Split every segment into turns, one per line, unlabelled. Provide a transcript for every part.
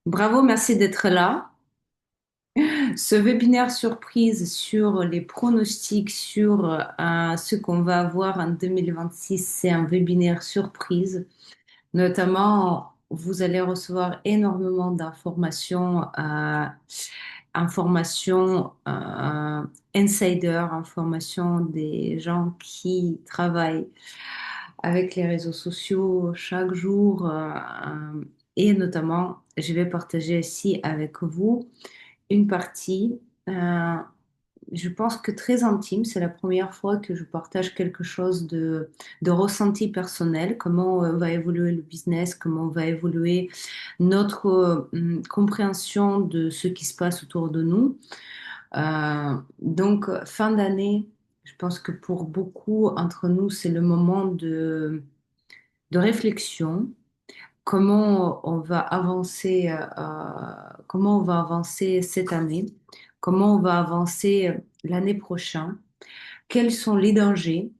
Bravo, merci d'être là. Ce webinaire surprise sur les pronostics sur ce qu'on va avoir en 2026, c'est un webinaire surprise. Notamment, vous allez recevoir énormément d'informations, informations insider, informations des gens qui travaillent avec les réseaux sociaux chaque jour. Et notamment, je vais partager ici avec vous une partie, euh, je pense que très intime. C'est la première fois que je partage quelque chose de ressenti personnel, comment va évoluer le business, comment va évoluer notre compréhension de ce qui se passe autour de nous. Donc, fin d'année, je pense que pour beaucoup entre nous, c'est le moment de réflexion. Comment on va avancer cette année, comment on va avancer l'année prochaine, quels sont les dangers,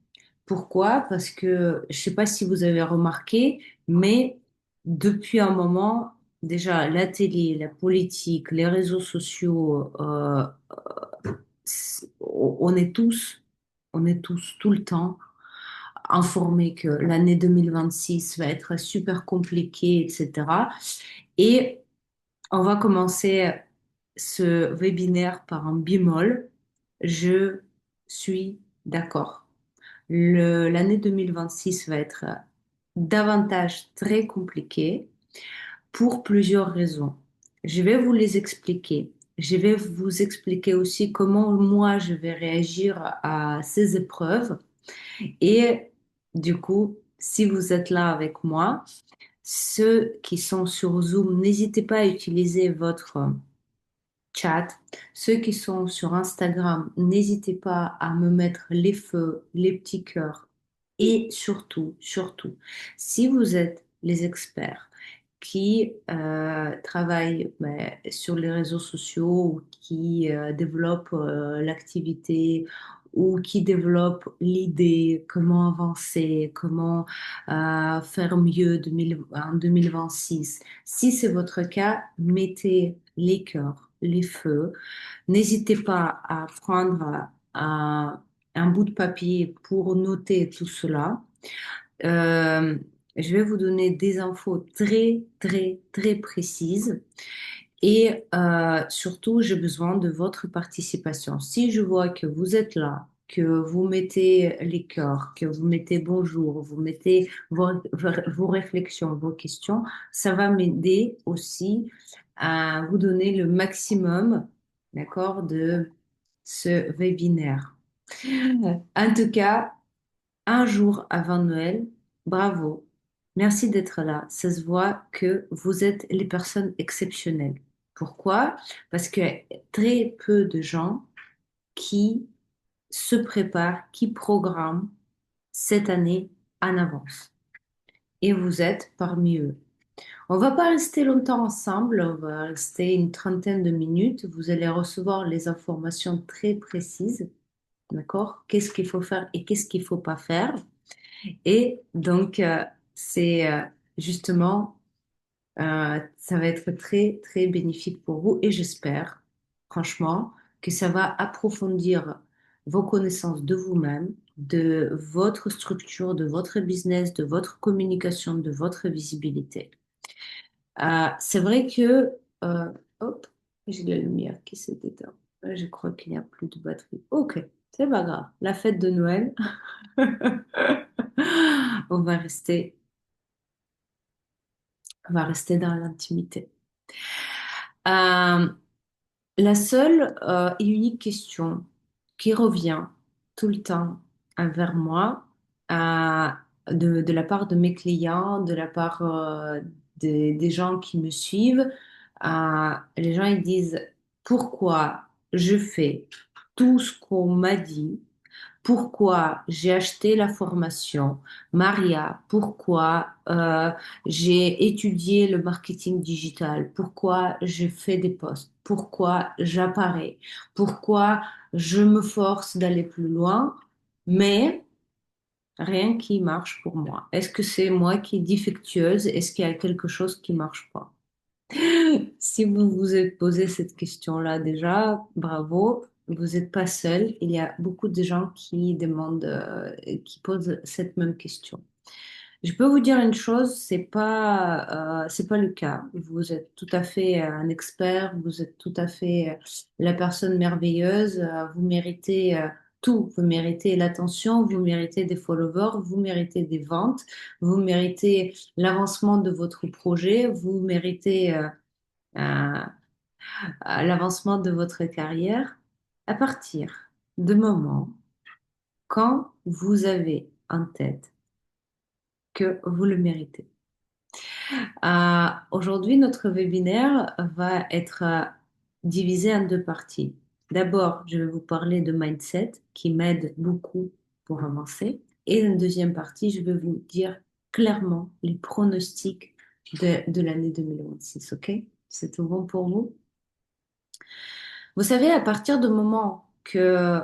pourquoi? Parce que je ne sais pas si vous avez remarqué, mais depuis un moment, déjà la télé, la politique, les réseaux sociaux, on est tous tout le temps informés que l'année 2026 va être super compliquée, etc. Et on va commencer ce webinaire par un bémol. Je suis d'accord. L'année 2026 va être davantage très compliquée pour plusieurs raisons. Je vais vous les expliquer. Je vais vous expliquer aussi comment moi je vais réagir à ces épreuves. Et du coup, si vous êtes là avec moi, ceux qui sont sur Zoom, n'hésitez pas à utiliser votre chat. Ceux qui sont sur Instagram, n'hésitez pas à me mettre les feux, les petits cœurs. Et surtout, surtout, si vous êtes les experts qui travaillent sur les réseaux sociaux ou qui développent l'activité ou qui développent l'idée, comment avancer, comment faire mieux en 2026. Si c'est votre cas, mettez les cœurs, les feux. N'hésitez pas à prendre un bout de papier pour noter tout cela. Euh, je vais vous donner des infos très, très, très précises. Et surtout, j'ai besoin de votre participation. Si je vois que vous êtes là, que vous mettez les cœurs, que vous mettez bonjour, vous mettez vos réflexions, vos questions, ça va m'aider aussi à vous donner le maximum, d'accord, de ce webinaire. En tout cas, un jour avant Noël, bravo. Merci d'être là. Ça se voit que vous êtes les personnes exceptionnelles. Pourquoi? Parce que très peu de gens qui se préparent, qui programment cette année en avance. Et vous êtes parmi eux. On va pas rester longtemps ensemble, on va rester une trentaine de minutes. Vous allez recevoir les informations très précises, d'accord? Qu'est-ce qu'il faut faire et qu'est-ce qu'il faut pas faire. Et donc, c'est justement, ça va être très, très bénéfique pour vous et j'espère, franchement, que ça va approfondir vos connaissances de vous-même, de votre structure, de votre business, de votre communication, de votre visibilité. C'est vrai que, euh, hop, j'ai la lumière qui s'est éteinte. Je crois qu'il n'y a plus de batterie. Ok, c'est pas grave. La fête de Noël, on va rester on va rester dans l'intimité. Euh, la seule et unique question qui revient tout le temps vers moi, euh, de la part de mes clients, de la part des gens qui me suivent, les gens ils disent pourquoi je fais tout ce qu'on m'a dit, pourquoi j'ai acheté la formation Maria, pourquoi j'ai étudié le marketing digital, pourquoi je fais des posts, pourquoi j'apparais, pourquoi je me force d'aller plus loin, mais rien qui marche pour moi. Est-ce que c'est moi qui est défectueuse? Est-ce qu'il y a quelque chose qui marche pas? Si vous vous êtes posé cette question-là déjà, bravo, vous n'êtes pas seul. Il y a beaucoup de gens qui demandent, qui posent cette même question. Je peux vous dire une chose, c'est pas le cas. Vous êtes tout à fait un expert, vous êtes tout à fait la personne merveilleuse. Vous méritez tout. Vous méritez l'attention, vous méritez des followers, vous méritez des ventes, vous méritez l'avancement de votre projet, vous méritez euh, l'avancement de votre carrière à partir du moment quand vous avez en tête que vous le méritez. Aujourd'hui, notre webinaire va être divisé en deux parties. D'abord, je vais vous parler de mindset qui m'aide beaucoup pour avancer. Et dans la deuxième partie, je vais vous dire clairement les pronostics de l'année 2026. OK? C'est tout bon pour vous? Vous savez, à partir du moment que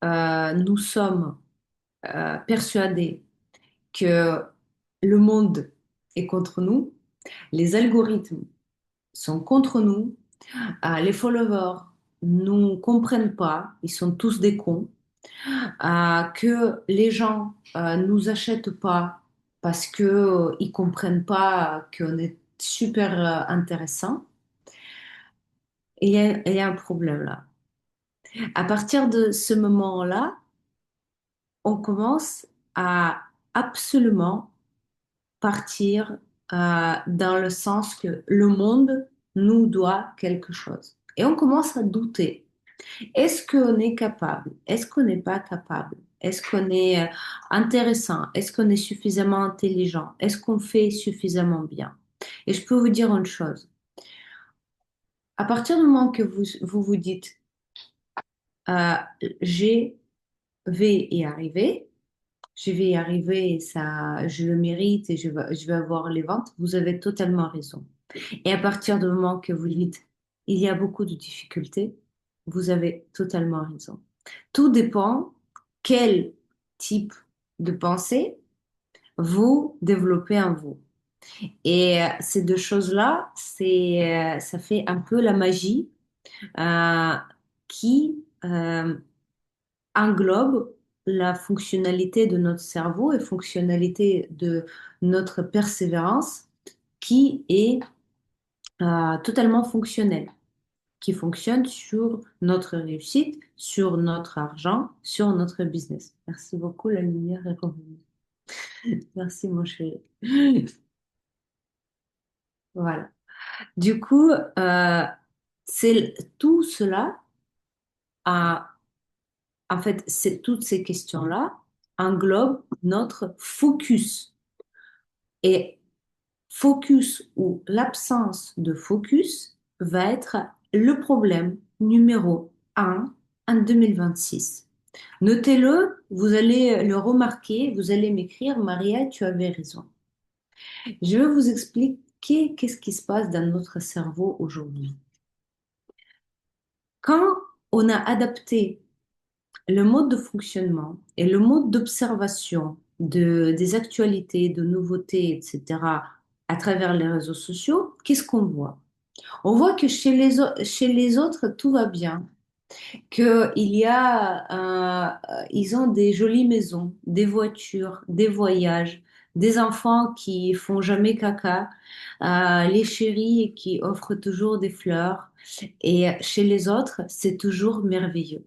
nous sommes persuadés que le monde est contre nous, les algorithmes sont contre nous, les followers nous comprennent pas, ils sont tous des cons, que les gens nous achètent pas parce que ils comprennent pas qu'on est super intéressant. Il y a un problème là. À partir de ce moment-là, on commence à absolument partir dans le sens que le monde nous doit quelque chose. Et on commence à douter. Est-ce qu'on est capable? Est-ce qu'on n'est pas capable? Est-ce qu'on est intéressant? Est-ce qu'on est suffisamment intelligent? Est-ce qu'on fait suffisamment bien? Et je peux vous dire une chose. À partir du moment que vous dites, euh, je vais y arriver, je vais y arriver, et ça, je le mérite et je vais avoir les ventes, vous avez totalement raison. Et à partir du moment que vous dites, il y a beaucoup de difficultés, vous avez totalement raison. Tout dépend quel type de pensée vous développez en vous. Et ces deux choses-là, ça fait un peu la magie euh, qui englobe la fonctionnalité de notre cerveau et fonctionnalité de notre persévérance qui est totalement fonctionnelle, qui fonctionne sur notre réussite, sur notre argent, sur notre business. Merci beaucoup, la lumière est revenue. Merci, mon chéri. Voilà. Du coup, c'est tout cela, en fait, toutes ces questions-là englobent notre focus. Et focus ou l'absence de focus va être le problème numéro un en 2026. Notez-le, vous allez le remarquer, vous allez m'écrire, Maria, tu avais raison. Je vais vous expliquer qu'est-ce qui se passe dans notre cerveau aujourd'hui. Quand on a adapté le mode de fonctionnement et le mode d'observation des actualités, de nouveautés, etc., à travers les réseaux sociaux, qu'est-ce qu'on voit? On voit que chez les autres, tout va bien, ils ont des jolies maisons, des voitures, des voyages, des enfants qui font jamais caca, les chéris qui offrent toujours des fleurs. Et chez les autres, c'est toujours merveilleux,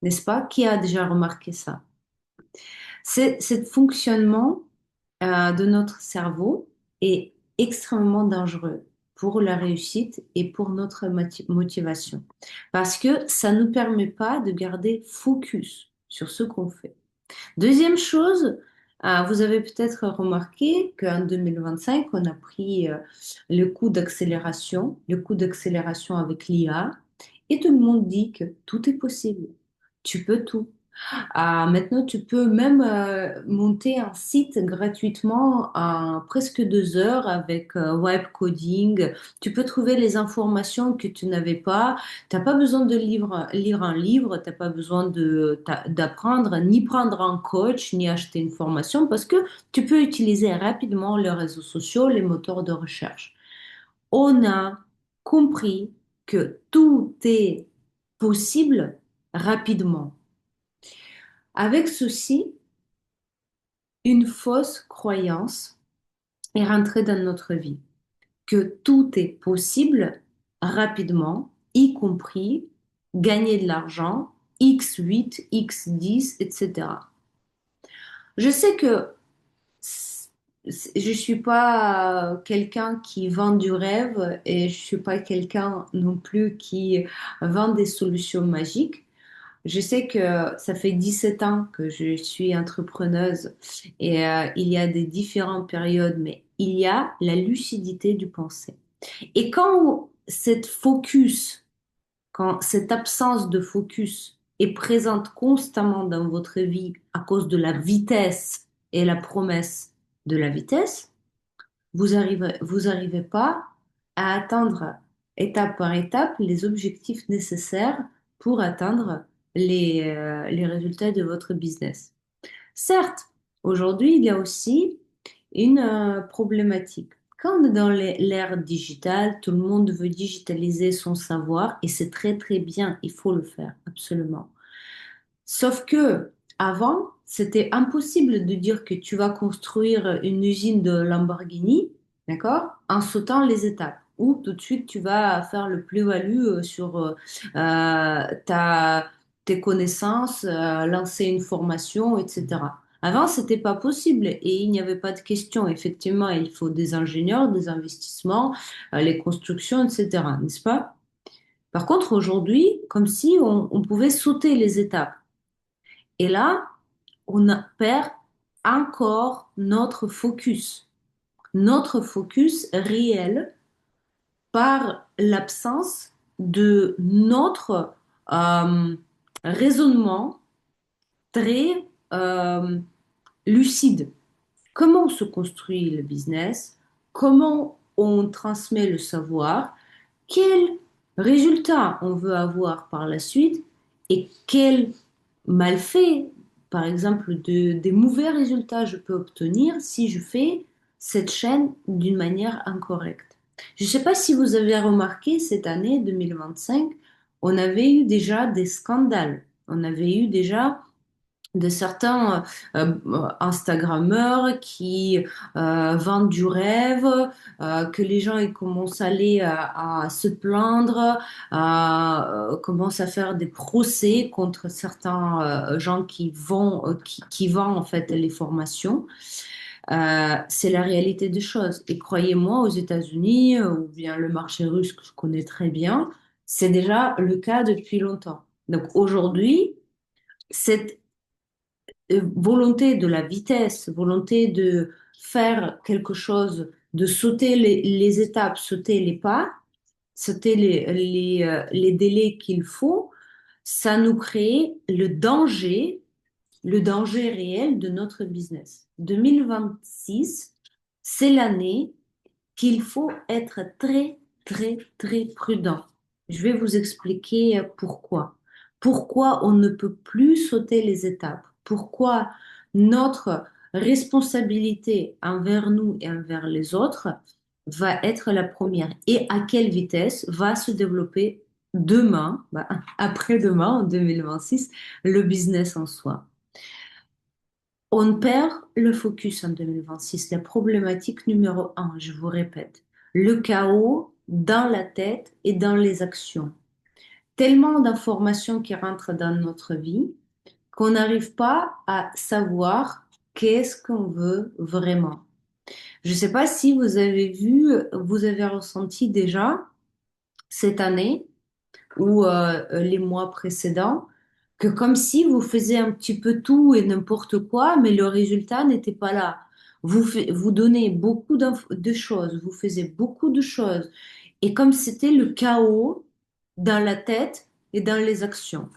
n'est-ce pas? Qui a déjà remarqué ça? Ce fonctionnement de notre cerveau est extrêmement dangereux pour la réussite et pour notre motivation. Parce que ça ne nous permet pas de garder focus sur ce qu'on fait. Deuxième chose, vous avez peut-être remarqué qu'en 2025, on a pris le coup d'accélération avec l'IA, et tout le monde dit que tout est possible. Tu peux tout. Maintenant, tu peux même monter un site gratuitement en presque 2 heures avec web coding. Tu peux trouver les informations que tu n'avais pas. Tu n'as pas besoin de lire un livre, tu n'as pas besoin d'apprendre, ni prendre un coach, ni acheter une formation parce que tu peux utiliser rapidement les réseaux sociaux, les moteurs de recherche. on a compris que tout est possible rapidement. Avec ceci, une fausse croyance est rentrée dans notre vie, que tout est possible rapidement, y compris gagner de l'argent, X8, X10, etc. Je sais que je suis pas quelqu'un qui vend du rêve et je suis pas quelqu'un non plus qui vend des solutions magiques. Je sais que ça fait 17 ans que je suis entrepreneuse et il y a des différentes périodes, mais il y a la lucidité du pensée. Et quand cette absence de focus est présente constamment dans votre vie à cause de la vitesse et la promesse de la vitesse, vous arrivez pas à atteindre étape par étape les objectifs nécessaires pour atteindre les résultats de votre business. Certes, aujourd'hui, il y a aussi une problématique. Quand on est dans l'ère digitale, tout le monde veut digitaliser son savoir et c'est très très bien, il faut le faire, absolument. Sauf que avant, c'était impossible de dire que tu vas construire une usine de Lamborghini, d'accord, en sautant les étapes. Ou tout de suite tu vas faire le plus-value sur tes connaissances, lancer une formation, etc. Avant, c'était pas possible et il n'y avait pas de question. Effectivement, il faut des ingénieurs, des investissements, les constructions, etc. N'est-ce pas? Par contre, aujourd'hui, comme si on pouvait sauter les étapes. Et là, perd encore notre focus réel par l'absence de notre euh, raisonnement très lucide. Comment se construit le business? Comment on transmet le savoir? Quel résultat on veut avoir par la suite et quel malfait, par exemple, des mauvais résultats je peux obtenir si je fais cette chaîne d'une manière incorrecte. Je ne sais pas si vous avez remarqué, cette année 2025, on avait eu déjà des scandales. On avait eu déjà de certains Instagrammeurs qui vendent du rêve, que les gens ils commencent à aller à se plaindre, commencent à faire des procès contre certains gens qui vendent en fait les formations. C'est la réalité des choses. Et croyez-moi, aux États-Unis ou bien le marché russe que je connais très bien, c'est déjà le cas depuis longtemps. Donc aujourd'hui, cette volonté de la vitesse, volonté de faire quelque chose, de sauter les étapes, sauter les pas, sauter les délais qu'il faut, ça nous crée le danger réel de notre business. 2026, c'est l'année qu'il faut être très, très, très prudent. Je vais vous expliquer pourquoi. Pourquoi on ne peut plus sauter les étapes. Pourquoi notre responsabilité envers nous et envers les autres va être la première et à quelle vitesse va se développer demain, après-demain, en 2026, le business en soi. On perd le focus en 2026. La problématique numéro un, je vous répète, le chaos dans la tête et dans les actions. Tellement d'informations qui rentrent dans notre vie qu'on n'arrive pas à savoir qu'est-ce qu'on veut vraiment. Je ne sais pas si vous avez vu, vous avez ressenti déjà cette année ou les mois précédents, que comme si vous faisiez un petit peu tout et n'importe quoi, mais le résultat n'était pas là. Vous donnez beaucoup de choses, vous faisiez beaucoup de choses, et comme c'était le chaos dans la tête et dans les actions.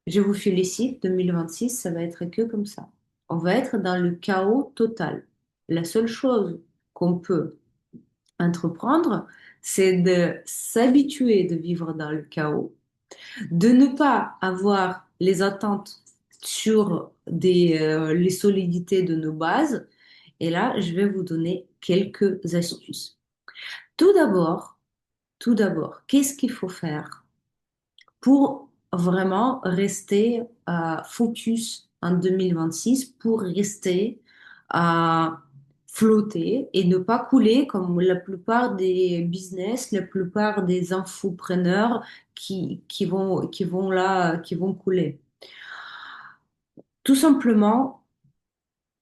Je vous félicite, 2026, ça va être que comme ça. On va être dans le chaos total. La seule chose qu'on peut entreprendre, c'est de s'habituer de vivre dans le chaos, de ne pas avoir les attentes sur les solidités de nos bases. Et là, je vais vous donner quelques astuces. Tout d'abord, Tout d'abord, qu'est-ce qu'il faut faire pour vraiment rester focus en 2026, pour rester à flotter et ne pas couler comme la plupart des business, la plupart des infopreneurs qui vont couler. Tout simplement,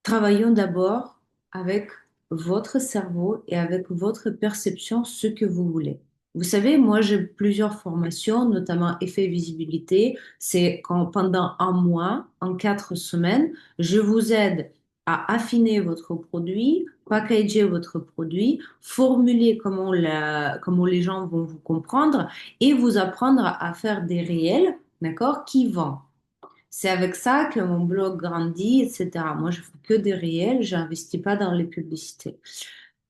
travaillons d'abord avec votre cerveau et avec votre perception ce que vous voulez. Vous savez, moi j'ai plusieurs formations, notamment effet visibilité. C'est quand pendant un mois, en 4 semaines, je vous aide à affiner votre produit, packager votre produit, formuler comment les gens vont vous comprendre et vous apprendre à faire des réels, d'accord, qui vendent. C'est avec ça que mon blog grandit, etc. Moi, je fais que des réels, j'investis pas dans les publicités.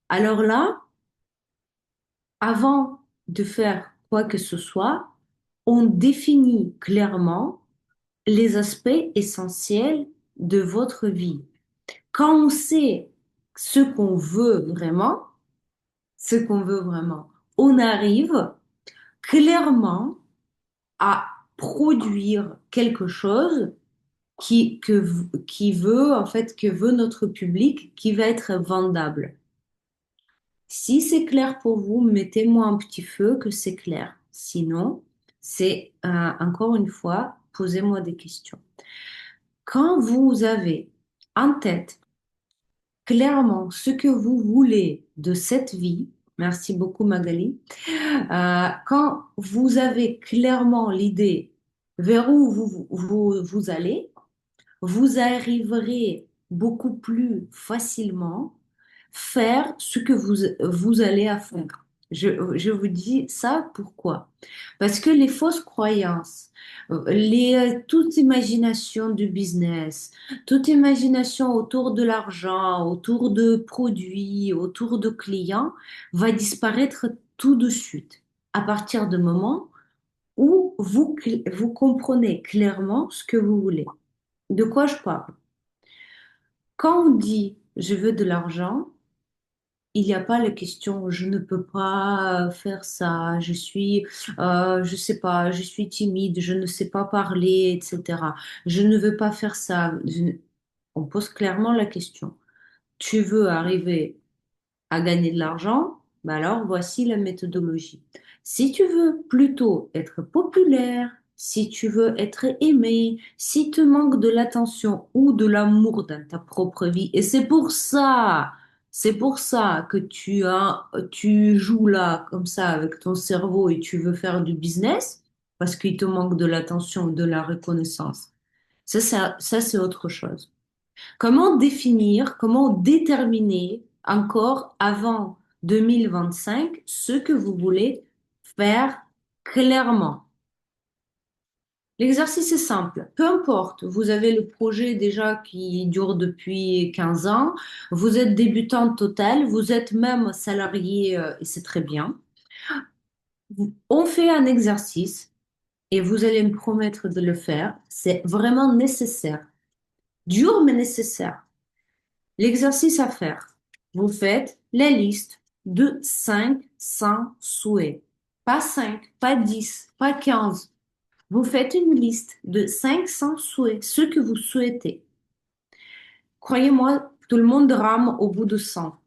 Alors là, avant de faire quoi que ce soit, on définit clairement les aspects essentiels de votre vie. Quand on sait ce qu'on veut vraiment, ce qu'on veut vraiment, on arrive clairement à produire quelque chose qui veut, en fait, que veut notre public, qui va être vendable. Si c'est clair pour vous, mettez-moi un petit feu que c'est clair. Sinon, c'est encore une fois, posez-moi des questions. Quand vous avez en tête clairement ce que vous voulez de cette vie, merci beaucoup Magali, quand vous avez clairement l'idée vers où vous allez, vous arriverez beaucoup plus facilement faire ce que vous allez à faire. Je vous dis ça pourquoi? Parce que les fausses croyances, toute imagination du business, toute imagination autour de l'argent, autour de produits, autour de clients, va disparaître tout de suite à partir du moment où vous comprenez clairement ce que vous voulez. De quoi je parle? Quand on dit je veux de l'argent, il n'y a pas la question je ne peux pas faire ça, je sais pas, je suis timide, je ne sais pas parler, etc. Je ne veux pas faire ça. On pose clairement la question. Tu veux arriver à gagner de l'argent, bah alors voici la méthodologie. Si tu veux plutôt être populaire, si tu veux être aimé, si tu manques de l'attention ou de l'amour dans ta propre vie, et c'est pour ça que tu joues là comme ça avec ton cerveau et tu veux faire du business, parce qu'il te manque de l'attention, de la reconnaissance. Ça c'est autre chose. Comment définir, comment déterminer encore avant 2025 ce que vous voulez faire clairement? L'exercice est simple. Peu importe, vous avez le projet déjà qui dure depuis 15 ans, vous êtes débutant total, vous êtes même salarié et c'est très bien. On fait un exercice et vous allez me promettre de le faire. C'est vraiment nécessaire. Dur mais nécessaire. L'exercice à faire, vous faites la liste de 500 souhaits. Pas 5, pas 10, pas 15. Vous faites une liste de 500 souhaits, ce que vous souhaitez. Croyez-moi, tout le monde rame au bout de 100.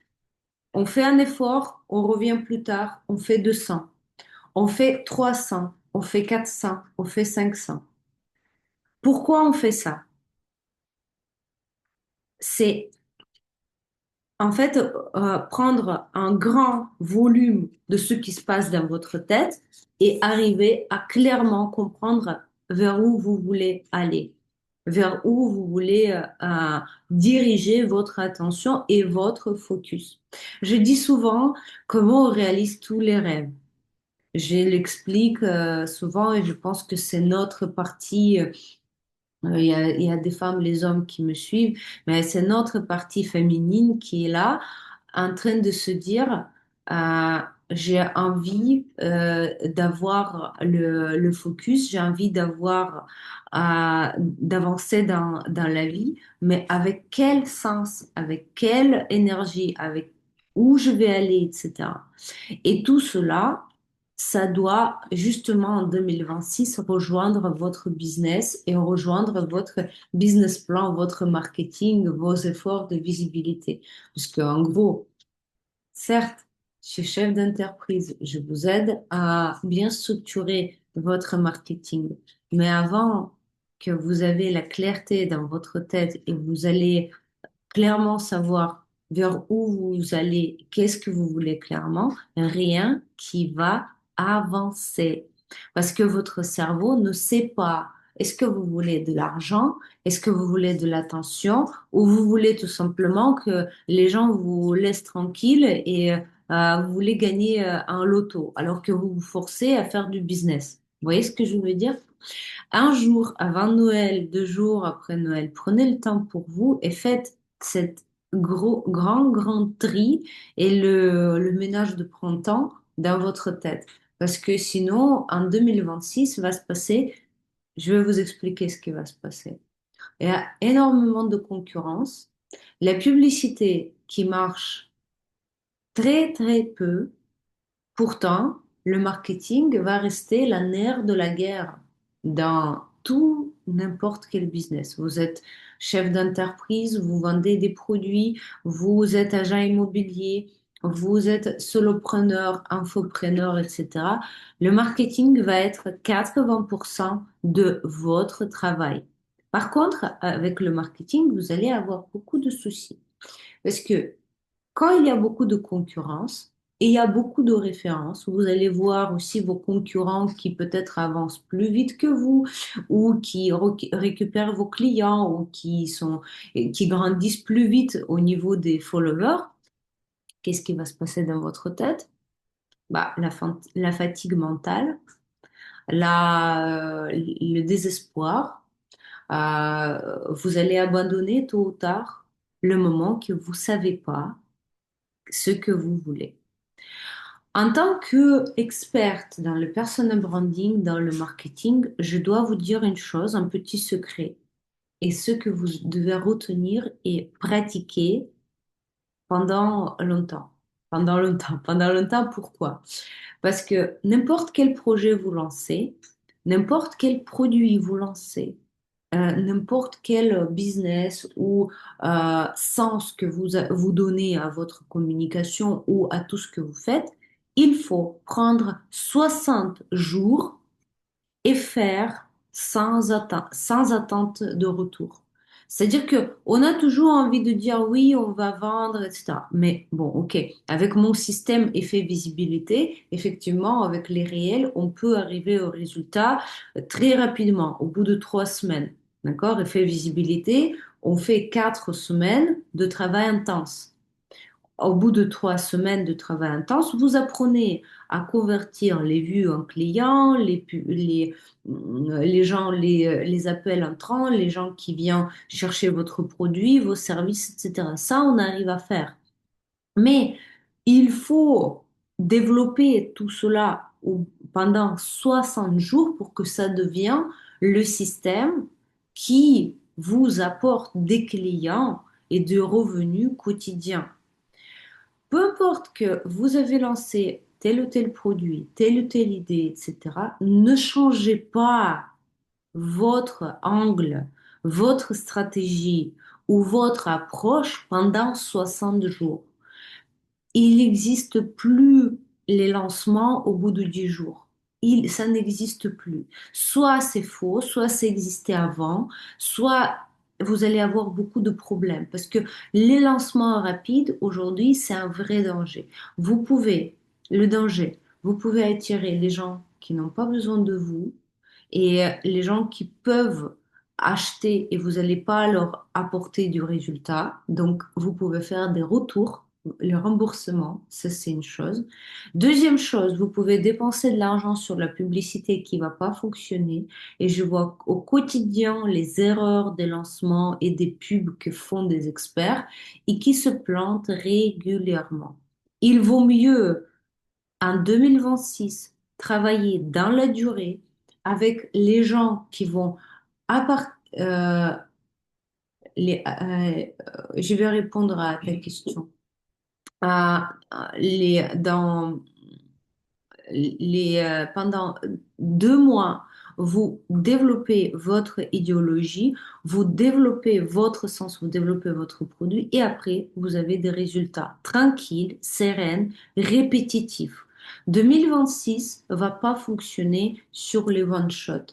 On fait un effort, on revient plus tard, on fait 200. On fait 300, on fait 400, on fait 500. Pourquoi on fait ça? C'est en fait, prendre un grand volume de ce qui se passe dans votre tête et arriver à clairement comprendre vers où vous voulez aller, vers où vous voulez diriger votre attention et votre focus. Je dis souvent comment on réalise tous les rêves. Je l'explique souvent et je pense que c'est notre partie. Il y a des femmes, les hommes qui me suivent, mais c'est notre partie féminine qui est là, en train de se dire, euh, j'ai envie d'avoir le focus, j'ai envie d'avancer dans la vie, mais avec quel sens, avec quelle énergie, avec où je vais aller, etc. Et tout cela, ça doit justement en 2026 rejoindre votre business et rejoindre votre business plan, votre marketing, vos efforts de visibilité. Parce qu'en gros, certes, je suis chef d'entreprise, je vous aide à bien structurer votre marketing. Mais avant que vous avez la clarté dans votre tête et vous allez clairement savoir vers où vous allez, qu'est-ce que vous voulez clairement, rien qui va avancer. Parce que votre cerveau ne sait pas, est-ce que vous voulez de l'argent, est-ce que vous voulez de l'attention, ou vous voulez tout simplement que les gens vous laissent tranquille et vous voulez gagner un loto, alors que vous vous forcez à faire du business. Vous voyez ce que je veux dire? Un jour avant Noël, 2 jours après Noël, prenez le temps pour vous et faites cette grand tri et le ménage de printemps dans votre tête. Parce que sinon, en 2026, va se passer, je vais vous expliquer ce qui va se passer. Il y a énormément de concurrence. La publicité qui marche très peu. Pourtant, le marketing va rester la nerf de la guerre dans tout n'importe quel business. Vous êtes chef d'entreprise, vous vendez des produits, vous êtes agent immobilier, vous êtes solopreneur, infopreneur, etc. Le marketing va être 80% de votre travail. Par contre, avec le marketing, vous allez avoir beaucoup de soucis. Parce que quand il y a beaucoup de concurrence et il y a beaucoup de références, vous allez voir aussi vos concurrents qui peut-être avancent plus vite que vous ou qui récupèrent vos clients ou qui grandissent plus vite au niveau des followers. Qu'est-ce qui va se passer dans votre tête? Bah, la fatigue mentale, le désespoir. Vous allez abandonner tôt ou tard le moment que vous savez pas ce que vous voulez. En tant qu'experte dans le personal branding, dans le marketing, je dois vous dire une chose, un petit secret. Et ce que vous devez retenir et pratiquer pendant longtemps. Pendant longtemps. Pendant longtemps, pourquoi? Parce que n'importe quel projet vous lancez, n'importe quel produit vous lancez, n'importe quel business ou sens que vous donnez à votre communication ou à tout ce que vous faites, il faut prendre 60 jours et faire sans attente de retour. C'est-à-dire que on a toujours envie de dire oui, on va vendre, etc. Mais bon, ok, avec mon système effet visibilité, effectivement, avec les réels, on peut arriver au résultat très rapidement, au bout de 3 semaines. D'accord? Effet visibilité, on fait 4 semaines de travail intense. Au bout de 3 semaines de travail intense, vous apprenez à convertir les vues en clients, les gens, les appels entrants, les gens qui viennent chercher votre produit, vos services, etc. Ça, on arrive à faire. Mais il faut développer tout cela pendant 60 jours pour que ça devienne le système qui vous apporte des clients et des revenus quotidiens. Peu importe que vous avez lancé tel ou tel produit, telle ou telle idée, etc., ne changez pas votre angle, votre stratégie ou votre approche pendant 60 jours. Il n'existe plus les lancements au bout de 10 jours. Ça n'existe plus. Soit c'est faux, soit c'est existé avant, soit vous allez avoir beaucoup de problèmes parce que les lancements rapides, aujourd'hui, c'est un vrai danger. Le danger, vous pouvez attirer les gens qui n'ont pas besoin de vous et les gens qui peuvent acheter et vous n'allez pas leur apporter du résultat. Donc, vous pouvez faire des retours, le remboursement, ça c'est une chose. Deuxième chose, vous pouvez dépenser de l'argent sur la publicité qui va pas fonctionner. Et je vois au quotidien les erreurs des lancements et des pubs que font des experts et qui se plantent régulièrement. Il vaut mieux en 2026, travailler dans la durée avec les gens qui vont appart- euh, je vais répondre à ta question. Dans pendant 2 mois, vous développez votre idéologie, vous développez votre sens, vous développez votre produit et après, vous avez des résultats tranquilles, sereins, répétitifs. 2026 va pas fonctionner sur les one-shot.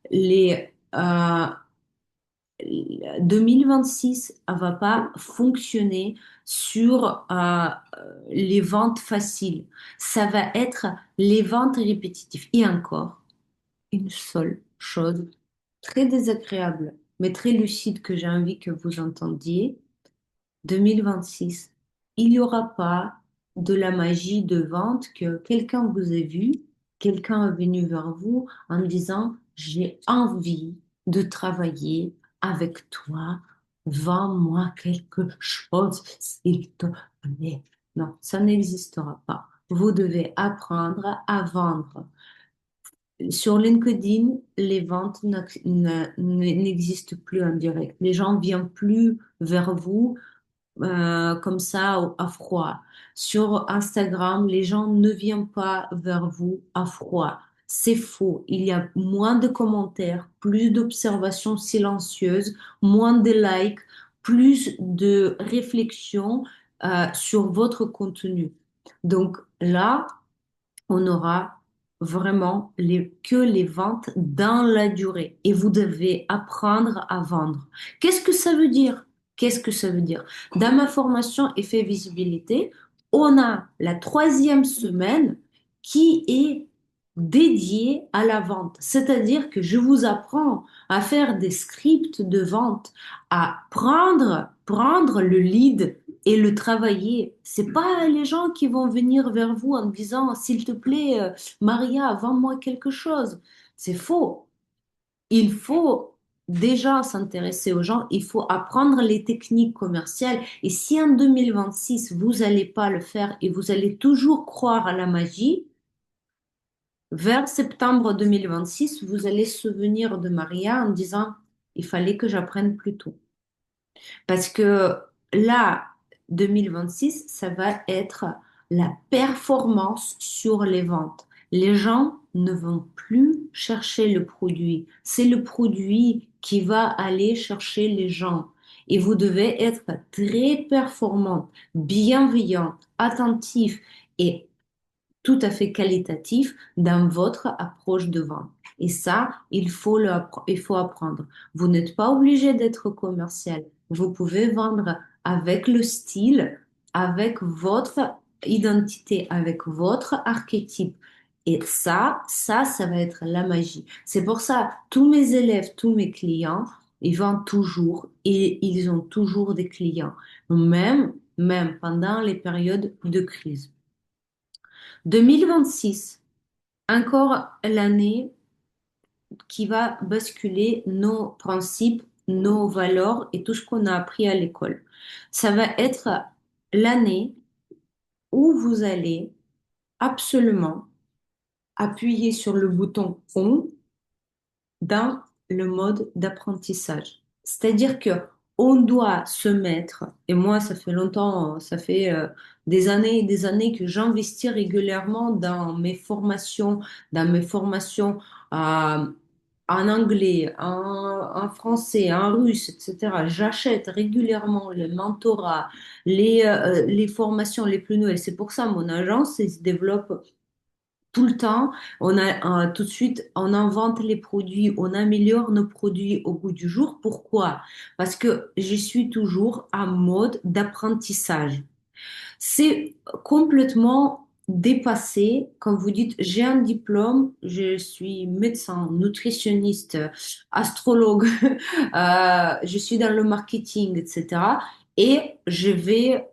Les, 2026 va pas fonctionner sur les ventes faciles. Ça va être les ventes répétitives. Et encore, une seule chose très désagréable, mais très lucide que j'ai envie que vous entendiez. 2026, il n'y aura pas de la magie de vente que quelqu'un vous a vu, quelqu'un est venu vers vous en disant, j'ai envie de travailler avec toi, vends-moi quelque chose, s'il te plaît. Non, ça n'existera pas. Vous devez apprendre à vendre. Sur LinkedIn, les ventes n'existent plus en direct. Les gens ne viennent plus vers vous comme ça à froid. Sur Instagram, les gens ne viennent pas vers vous à froid. C'est faux. Il y a moins de commentaires, plus d'observations silencieuses, moins de likes, plus de réflexions sur votre contenu. Donc là, on aura vraiment que les ventes dans la durée et vous devez apprendre à vendre. Qu'est-ce que ça veut dire? Qu'est-ce que ça veut dire? Dans ma formation Effet Visibilité, on a la troisième semaine qui est dédiée à la vente. C'est-à-dire que je vous apprends à faire des scripts de vente, à prendre le lead et le travailler. C'est pas les gens qui vont venir vers vous en disant, s'il te plaît, Maria, vends-moi quelque chose. C'est faux. Il faut déjà s'intéresser aux gens, il faut apprendre les techniques commerciales. Et si en 2026, vous n'allez pas le faire et vous allez toujours croire à la magie, vers septembre 2026, vous allez se souvenir de Maria en disant, il fallait que j'apprenne plus tôt. Parce que là, 2026, ça va être la performance sur les ventes. Les gens ne vont plus chercher le produit. C'est le produit qui va aller chercher les gens. Et vous devez être très performant, bienveillant, attentif et tout à fait qualitatif dans votre approche de vente. Et ça, il faut apprendre. Vous n'êtes pas obligé d'être commercial. Vous pouvez vendre avec le style, avec votre identité, avec votre archétype. Et ça va être la magie. C'est pour ça, tous mes élèves, tous mes clients, ils vendent toujours et ils ont toujours des clients, même pendant les périodes de crise. 2026, encore l'année qui va basculer nos principes, nos valeurs et tout ce qu'on a appris à l'école. Ça va être l'année où vous allez absolument appuyer sur le bouton on dans le mode d'apprentissage. C'est-à-dire que on doit se mettre, et moi ça fait longtemps, ça fait des années et des années que j'investis régulièrement dans mes formations euh, en anglais, en français, en russe, etc. J'achète régulièrement les mentorats, les formations les plus nouvelles. C'est pour ça mon agence elle se développe tout le temps, tout de suite, on invente les produits, on améliore nos produits au bout du jour. Pourquoi? Parce que je suis toujours en mode d'apprentissage. C'est complètement dépassé quand vous dites j'ai un diplôme, je suis médecin, nutritionniste, astrologue, je suis dans le marketing, etc. Et je vais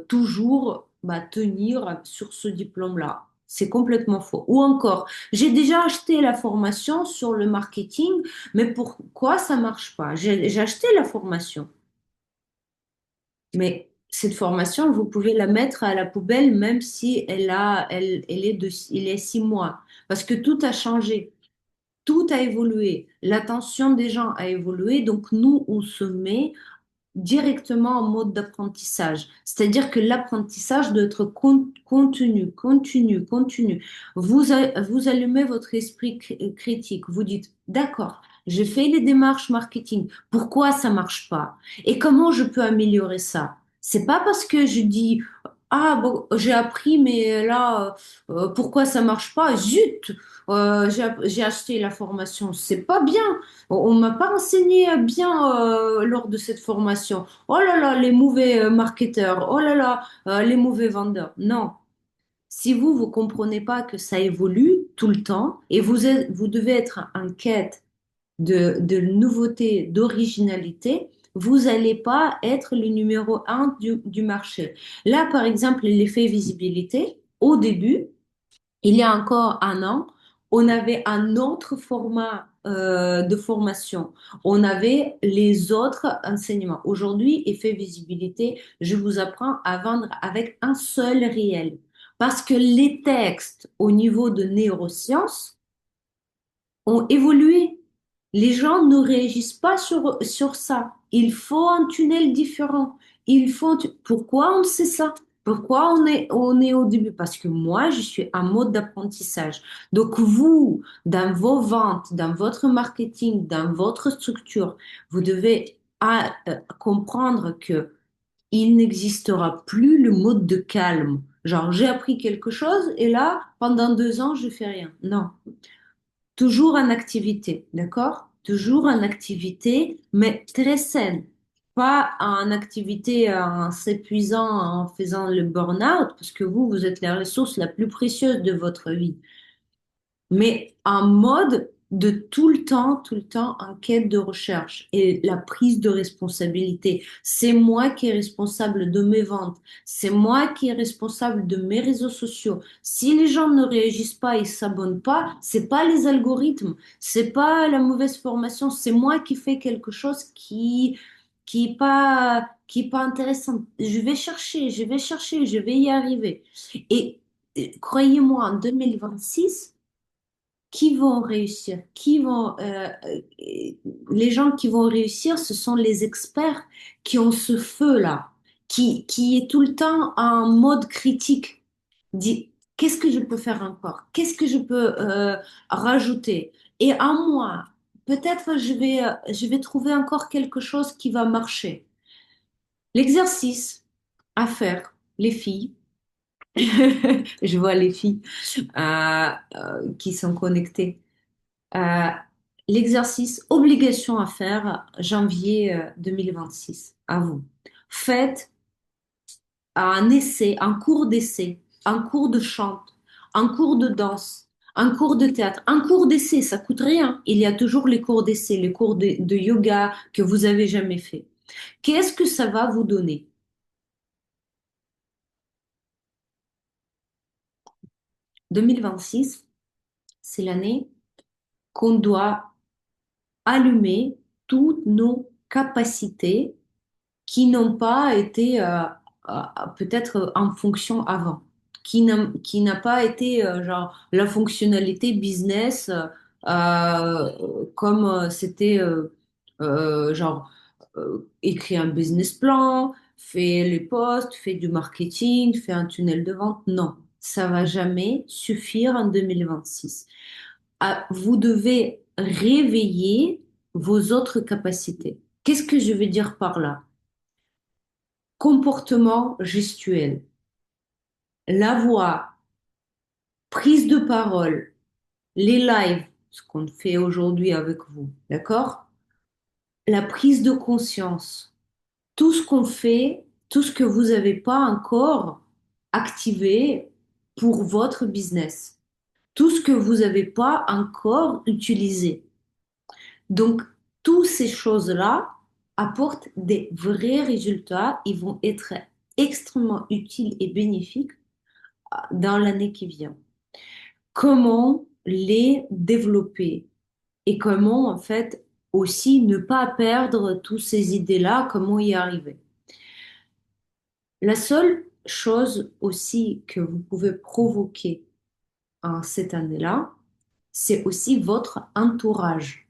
toujours tenir sur ce diplôme-là. C'est complètement faux. Ou encore, j'ai déjà acheté la formation sur le marketing, mais pourquoi ça marche pas? J'ai acheté la formation. Mais cette formation, vous pouvez la mettre à la poubelle même si elle est 6 mois. Parce que tout a changé, tout a évolué, l'attention des gens a évolué. Donc nous, on se met directement en mode d'apprentissage. C'est-à-dire que l'apprentissage doit être continu, continu, continu. Vous allumez votre esprit critique. Vous dites, d'accord, j'ai fait les démarches marketing. Pourquoi ça marche pas? Et comment je peux améliorer ça? C'est pas parce que je dis, ah bon, j'ai appris, mais là, pourquoi ça marche pas? Zut! J'ai acheté la formation. C'est pas bien. On m'a pas enseigné bien lors de cette formation. Oh là là, les mauvais marketeurs. Oh là là, les mauvais vendeurs. Non. Si vous comprenez pas que ça évolue tout le temps et vous devez être en quête de nouveauté, d'originalité, vous n'allez pas être le numéro un du marché. Là, par exemple, l'effet visibilité, au début, il y a encore un an, on avait un autre format de formation. On avait les autres enseignements. Aujourd'hui, effet visibilité, je vous apprends à vendre avec un seul réel. Parce que les textes au niveau de neurosciences ont évolué. Les gens ne réagissent pas sur ça. Il faut un tunnel différent. Pourquoi on sait ça? Pourquoi on est au début? Parce que moi, je suis en mode d'apprentissage. Donc, vous, dans vos ventes, dans votre marketing, dans votre structure, vous devez comprendre que il n'existera plus le mode de calme. Genre, j'ai appris quelque chose et là, pendant 2 ans, je fais rien. Non. Toujours en activité, d'accord? Toujours en activité, mais très saine. Pas en activité en s'épuisant, en faisant le burn-out, parce que vous êtes la ressource la plus précieuse de votre vie, mais en mode de tout le temps en quête de recherche et la prise de responsabilité. C'est moi qui est responsable de mes ventes, c'est moi qui est responsable de mes réseaux sociaux. Si les gens ne réagissent pas et s'abonnent pas, c'est pas les algorithmes, c'est pas la mauvaise formation, c'est moi qui fais quelque chose qui est pas intéressant. Je vais y arriver. Et croyez-moi, en 2026 qui vont réussir, les gens qui vont réussir, ce sont les experts qui ont ce feu-là, qui est tout le temps en mode critique. Dit, qu'est-ce que je peux faire encore? Qu'est-ce que je peux rajouter? Et en moi, peut-être je vais trouver encore quelque chose qui va marcher. L'exercice à faire, les filles, je vois les filles qui sont connectées. Euh, L'exercice obligation à faire janvier 2026. À vous. Faites un essai, un cours d'essai, un cours de chant, un cours de danse, un cours de théâtre, un cours d'essai, ça coûte rien. Il y a toujours les cours d'essai, les cours de yoga que vous avez jamais fait. Qu'est-ce que ça va vous donner? 2026, c'est l'année qu'on doit allumer toutes nos capacités qui n'ont pas été peut-être en fonction avant, qui n'a pas été genre la fonctionnalité business comme c'était genre écrire un business plan, fait les posts, fait du marketing, fait un tunnel de vente. Non, ça va jamais suffire en 2026. Vous devez réveiller vos autres capacités. Qu'est-ce que je veux dire par là? Comportement gestuel, la voix, prise de parole, les lives, ce qu'on fait aujourd'hui avec vous, d'accord? La prise de conscience, tout ce qu'on fait, tout ce que vous n'avez pas encore activé pour votre business, tout ce que vous n'avez pas encore utilisé. Donc, toutes ces choses-là apportent des vrais résultats. Ils vont être extrêmement utiles et bénéfiques dans l'année qui vient. Comment les développer et comment en fait aussi ne pas perdre toutes ces idées-là, comment y arriver. La seule chose aussi que vous pouvez provoquer en cette année-là, c'est aussi votre entourage,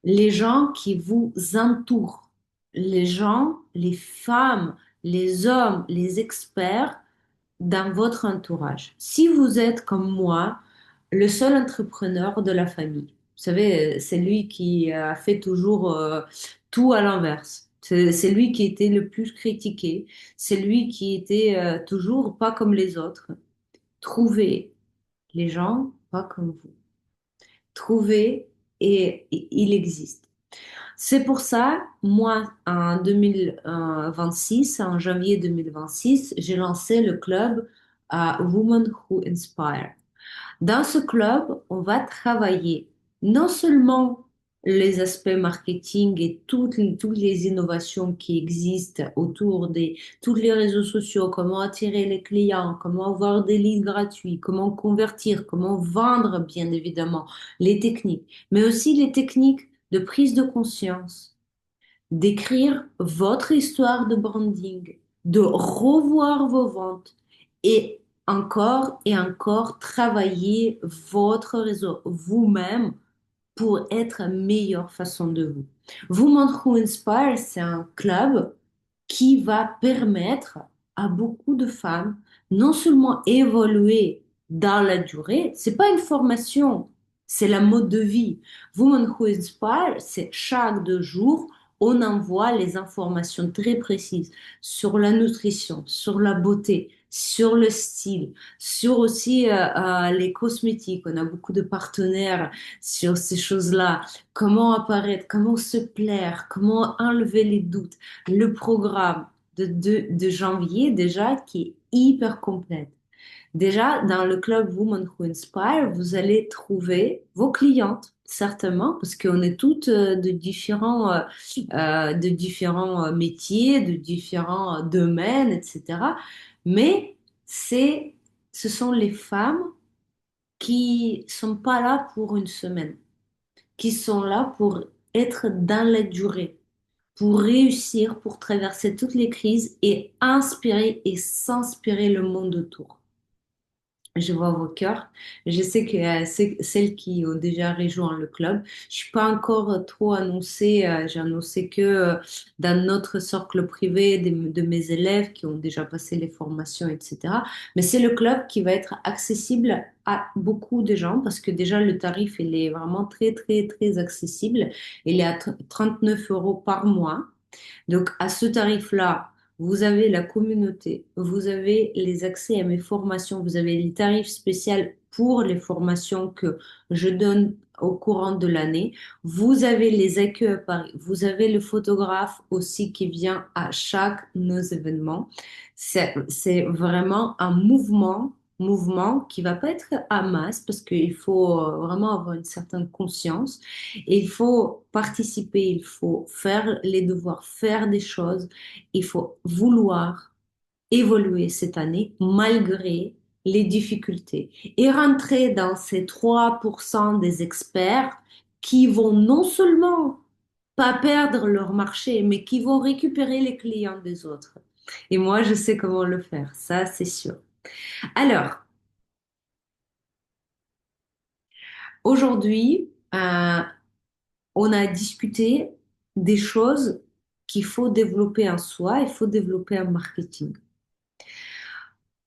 les gens qui vous entourent. les gens, les femmes, les hommes, les experts dans votre entourage. Si vous êtes comme moi, le seul entrepreneur de la famille, vous savez, c'est lui qui a fait toujours tout à l'inverse. C'est lui qui était le plus critiqué. C'est lui qui était toujours pas comme les autres. Trouvez les gens pas comme vous. Trouvez et il existe. C'est pour ça, moi, en 2026, en janvier 2026, j'ai lancé le club Women Who Inspire. Dans ce club, on va travailler non seulement les aspects marketing et toutes les innovations qui existent autour des tous les réseaux sociaux, comment attirer les clients, comment avoir des leads gratuits, comment convertir, comment vendre, bien évidemment, les techniques, mais aussi les techniques de prise de conscience, d'écrire votre histoire de branding, de revoir vos ventes et encore travailler votre réseau vous-même pour être une meilleure façon de vous. Women Who Inspire, c'est un club qui va permettre à beaucoup de femmes non seulement évoluer dans la durée, c'est pas une formation, c'est la mode de vie. Women Who Inspire, c'est chaque 2 jours, on envoie les informations très précises sur la nutrition, sur la beauté, sur le style, sur aussi les cosmétiques. On a beaucoup de partenaires sur ces choses-là. Comment apparaître, comment se plaire, comment enlever les doutes. Le programme de janvier déjà qui est hyper complète. Déjà, dans le club Women Who Inspire, vous allez trouver vos clientes, certainement, parce qu'on est toutes de différents métiers, de différents domaines, etc. Mais c'est, ce sont les femmes qui sont pas là pour une semaine, qui sont là pour être dans la durée, pour réussir, pour traverser toutes les crises et inspirer et s'inspirer le monde autour. Je vois vos cœurs. Je sais que celles qui ont déjà rejoint le club, je suis pas encore trop annoncée. J'ai annoncé que dans notre cercle privé de mes élèves qui ont déjà passé les formations, etc. Mais c'est le club qui va être accessible à beaucoup de gens parce que déjà le tarif il est vraiment très très très accessible. Il est à 39 euros par mois. Donc, à ce tarif-là, vous avez la communauté, vous avez les accès à mes formations, vous avez les tarifs spéciaux pour les formations que je donne au courant de l'année. Vous avez les accueils à Paris, vous avez le photographe aussi qui vient à chaque nos événements. C'est vraiment un mouvement qui va pas être à masse parce qu'il faut vraiment avoir une certaine conscience. Il faut participer, il faut faire les devoirs, faire des choses. Il faut vouloir évoluer cette année malgré les difficultés et rentrer dans ces 3% des experts qui vont non seulement pas perdre leur marché, mais qui vont récupérer les clients des autres. Et moi, je sais comment le faire, ça, c'est sûr. Alors, aujourd'hui, on a discuté des choses qu'il faut développer en soi, il faut développer en marketing.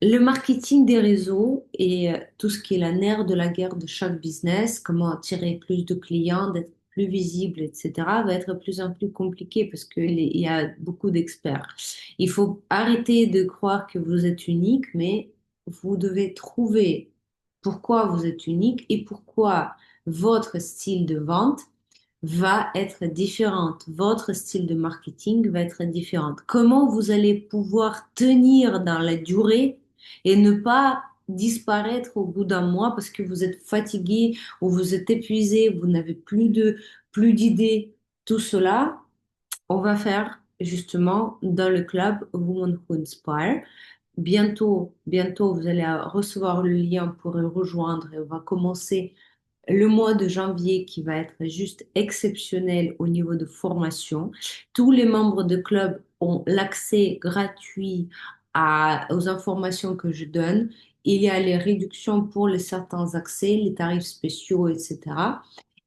Le marketing des réseaux et tout ce qui est la nerf de la guerre de chaque business, comment attirer plus de clients, d'être plus visible, etc., va être de plus en plus compliqué parce qu'il y a beaucoup d'experts. Il faut arrêter de croire que vous êtes unique, mais vous devez trouver pourquoi vous êtes unique et pourquoi votre style de vente va être différente. Votre style de marketing va être différent. Comment vous allez pouvoir tenir dans la durée et ne pas disparaître au bout d'un mois parce que vous êtes fatigué ou vous êtes épuisé, vous n'avez plus d'idées. Tout cela, on va faire justement dans le club Women Who Inspire. Bientôt, vous allez recevoir le lien pour le rejoindre et on va commencer le mois de janvier qui va être juste exceptionnel au niveau de formation. Tous les membres de club ont l'accès gratuit aux informations que je donne. Il y a les réductions pour les certains accès, les tarifs spéciaux, etc.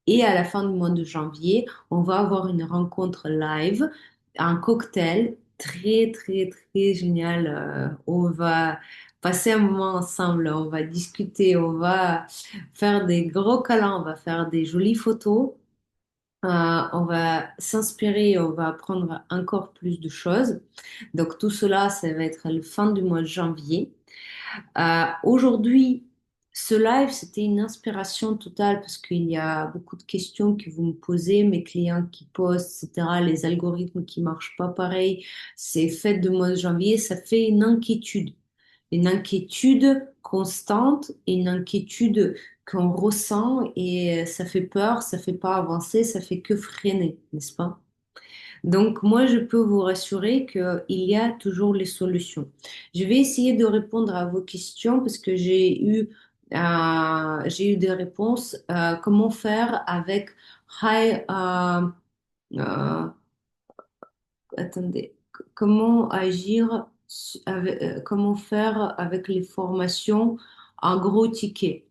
Et à la fin du mois de janvier, on va avoir une rencontre live un cocktail très, très, très génial. On va passer un moment ensemble, on va discuter, on va faire des gros câlins, on va faire des jolies photos. On va s'inspirer, on va apprendre encore plus de choses. Donc tout cela, ça va être le fin du mois de janvier. Aujourd'hui, ce live, c'était une inspiration totale parce qu'il y a beaucoup de questions que vous me posez, mes clients qui posent, etc., les algorithmes qui marchent pas pareil. C'est fait de mois de janvier, ça fait une inquiétude constante, une inquiétude qu'on ressent et ça fait peur, ça fait pas avancer, ça fait que freiner, n'est-ce pas? Donc, moi, je peux vous rassurer qu'il y a toujours les solutions. Je vais essayer de répondre à vos questions parce que j'ai eu des réponses. Comment faire avec high, euh, attendez, comment agir, comment faire avec les formations en gros ticket?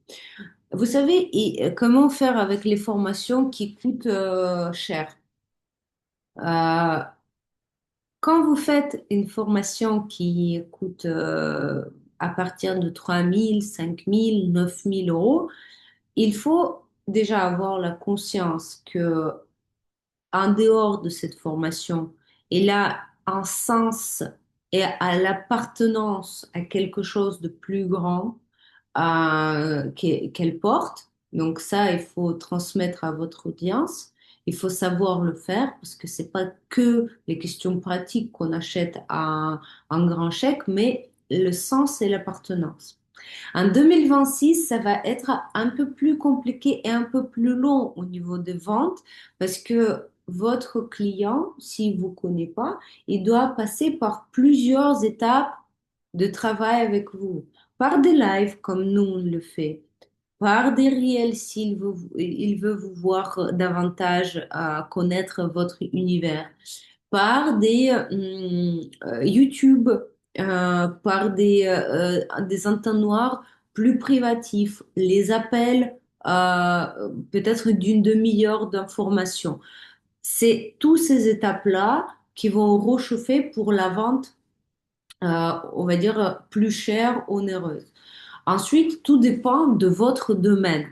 Vous savez, comment faire avec les formations qui coûtent cher? Euh, Quand vous faites une formation qui coûte à partir de 3 000, 5 000, 9 000 euros, il faut déjà avoir la conscience que en dehors de cette formation, il a un sens et à l'appartenance à quelque chose de plus grand qu'elle porte. Donc ça, il faut transmettre à votre audience. Il faut savoir le faire parce que c'est pas que les questions pratiques qu'on achète à un grand chèque, mais le sens et l'appartenance. En 2026, ça va être un peu plus compliqué et un peu plus long au niveau des ventes parce que votre client, s'il ne vous connaît pas, il doit passer par plusieurs étapes de travail avec vous, par des lives comme nous on le fait, par des réels il veut vous voir davantage à connaître votre univers, par des YouTube, par des entonnoirs plus privatifs, les appels peut-être d'une demi-heure d'information. C'est toutes ces étapes-là qui vont réchauffer pour la vente, on va dire, plus chère, onéreuse. Ensuite, tout dépend de votre domaine.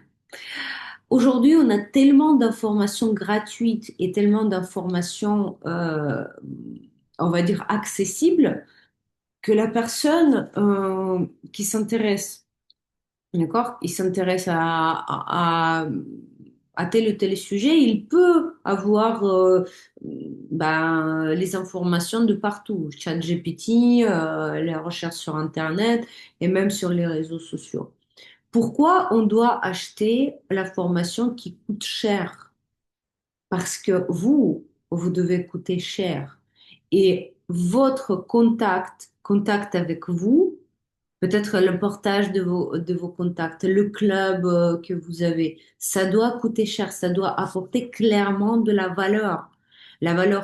Aujourd'hui, on a tellement d'informations gratuites et tellement d'informations, on va dire, accessibles que la personne qui s'intéresse, d'accord, il s'intéresse à tel ou tel sujet, il peut avoir les informations de partout, ChatGPT, les recherches sur Internet et même sur les réseaux sociaux. Pourquoi on doit acheter la formation qui coûte cher? Parce que vous devez coûter cher. Et votre contact avec vous, peut-être le portage de vos contacts, le club que vous avez, ça doit coûter cher, ça doit apporter clairement de la valeur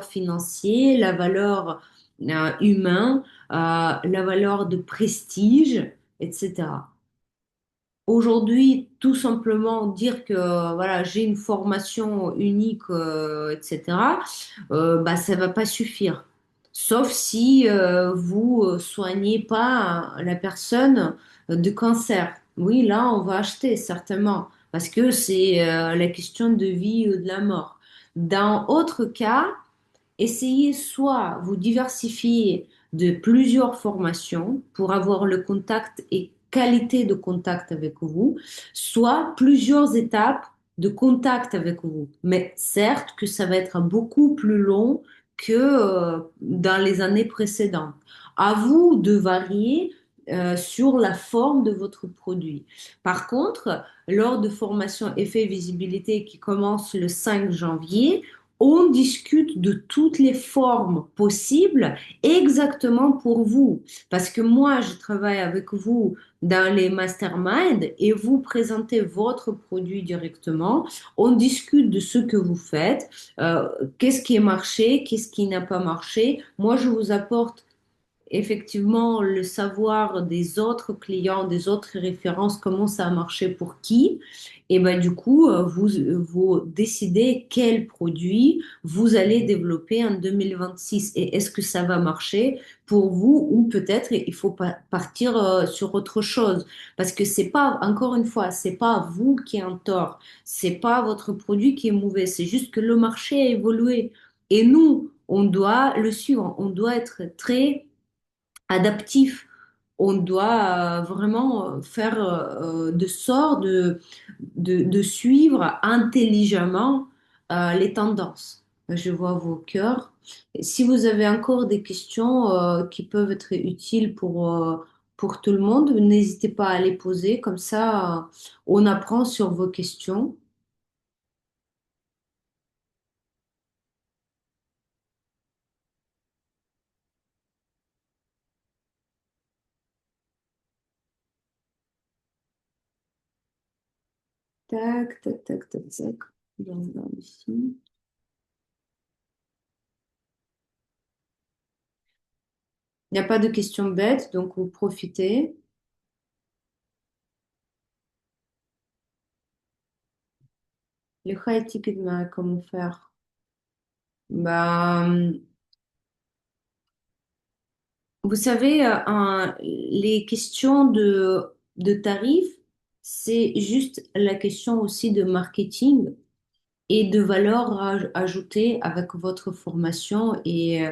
financière, la valeur humaine, la valeur de prestige, etc. Aujourd'hui, tout simplement dire que voilà, j'ai une formation unique, etc., ça va pas suffire. Sauf si vous soignez pas la personne de cancer. Oui, là, on va acheter certainement parce que c'est la question de vie ou de la mort. Dans autre cas, essayez soit vous diversifier de plusieurs formations pour avoir le contact et qualité de contact avec vous, soit plusieurs étapes de contact avec vous. Mais certes que ça va être beaucoup plus long que dans les années précédentes. À vous de varier sur la forme de votre produit. Par contre, lors de formation effet visibilité qui commence le 5 janvier, on discute de toutes les formes possibles exactement pour vous. Parce que moi, je travaille avec vous dans les masterminds et vous présentez votre produit directement. On discute de ce que vous faites, qu'est-ce qui a marché, qu'est-ce qui n'a pas marché. Moi, je vous apporte effectivement le savoir des autres clients, des autres références, comment ça a marché pour qui. Et ben, du coup, vous décidez quel produit vous allez développer en 2026 et est-ce que ça va marcher pour vous ou peut-être il faut partir sur autre chose. Parce que c'est pas, encore une fois, c'est pas vous qui êtes en tort, c'est pas votre produit qui est mauvais, c'est juste que le marché a évolué et nous, on doit le suivre, on doit être très adaptif. On doit vraiment faire de sorte de suivre intelligemment les tendances. Je vois vos cœurs. Et si vous avez encore des questions qui peuvent être utiles pour tout le monde, n'hésitez pas à les poser. Comme ça, on apprend sur vos questions. Tac, tac, tac, tac, tac. Je regarde ici. Il n'y a pas de questions bêtes, donc vous profitez. Le high ticket, ben, comment faire? Bah, vous savez, les questions de tarifs, c'est juste la question aussi de marketing et de valeur ajoutée avec votre formation et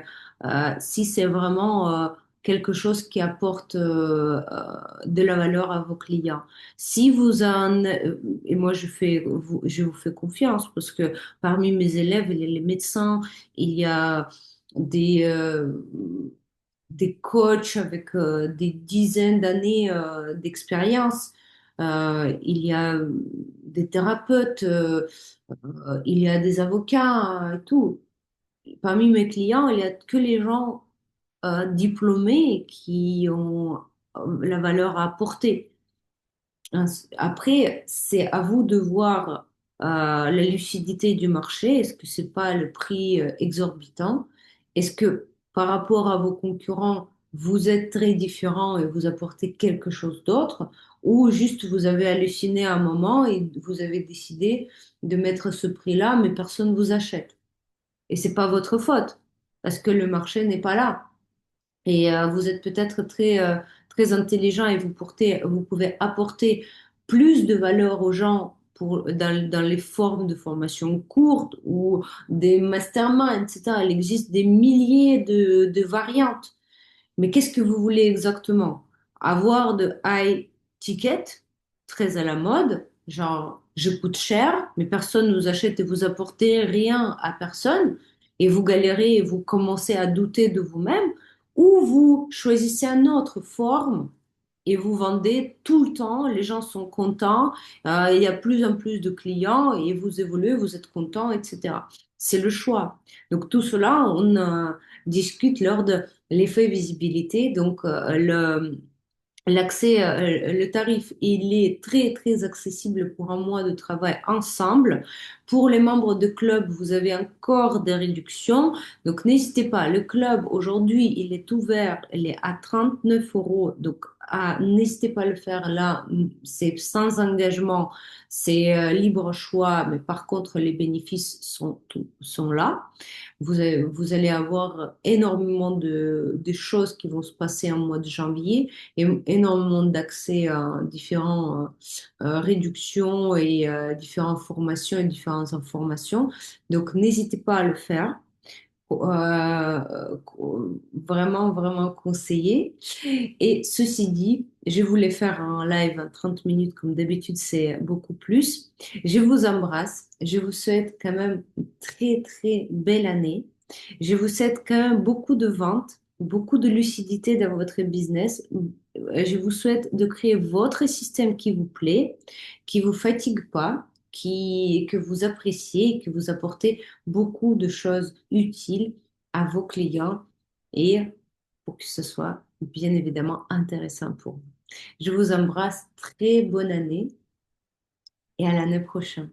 si c'est vraiment quelque chose qui apporte de la valeur à vos clients. Si vous en, et moi je vous fais confiance parce que parmi mes élèves, il y a les médecins, il y a des, des coachs avec des dizaines d'années d'expérience. Il y a des thérapeutes, il y a des avocats, et tout. Parmi mes clients, il y a que les gens diplômés qui ont la valeur à apporter. Après, c'est à vous de voir la lucidité du marché. Est-ce que c'est pas le prix exorbitant? Est-ce que par rapport à vos concurrents, vous êtes très différent et vous apportez quelque chose d'autre? Ou juste vous avez halluciné à un moment et vous avez décidé de mettre ce prix-là, mais personne ne vous achète. Et c'est pas votre faute, parce que le marché n'est pas là. Et vous êtes peut-être très intelligent et vous pouvez apporter plus de valeur aux gens dans les formes de formation courtes ou des masterminds, etc. Il existe des milliers de variantes. Mais qu'est-ce que vous voulez exactement? Avoir de high ticket, très à la mode, genre je coûte cher, mais personne ne vous achète et vous apportez rien à personne, et vous galérez et vous commencez à douter de vous-même, ou vous choisissez une autre forme et vous vendez tout le temps, les gens sont contents, il y a plus en plus de clients et vous évoluez, vous êtes content, etc. C'est le choix. Donc tout cela, on discute lors de l'effet visibilité. Donc l'accès, le tarif, il est très, très accessible pour un mois de travail ensemble. Pour les membres de club, vous avez encore des réductions. Donc, n'hésitez pas. Le club, aujourd'hui, il est ouvert. Il est à 39 euros. Donc, n'hésitez pas à le faire là. C'est sans engagement. C'est libre choix. Mais par contre, les bénéfices sont là. Vous allez avoir énormément de choses qui vont se passer en mois de janvier et énormément d'accès à différentes réductions et différentes formations et différentes informations. Donc, n'hésitez pas à le faire. Vraiment, vraiment conseillé. Et ceci dit, je voulais faire un live en 30 minutes, comme d'habitude, c'est beaucoup plus. Je vous embrasse. Je vous souhaite quand même une très, très belle année. Je vous souhaite quand même beaucoup de ventes, beaucoup de lucidité dans votre business. Je vous souhaite de créer votre système qui vous plaît, qui vous fatigue pas, que vous appréciez, que vous apportez beaucoup de choses utiles à vos clients et pour que ce soit bien évidemment intéressant pour vous. Je vous embrasse, très bonne année et à l'année prochaine.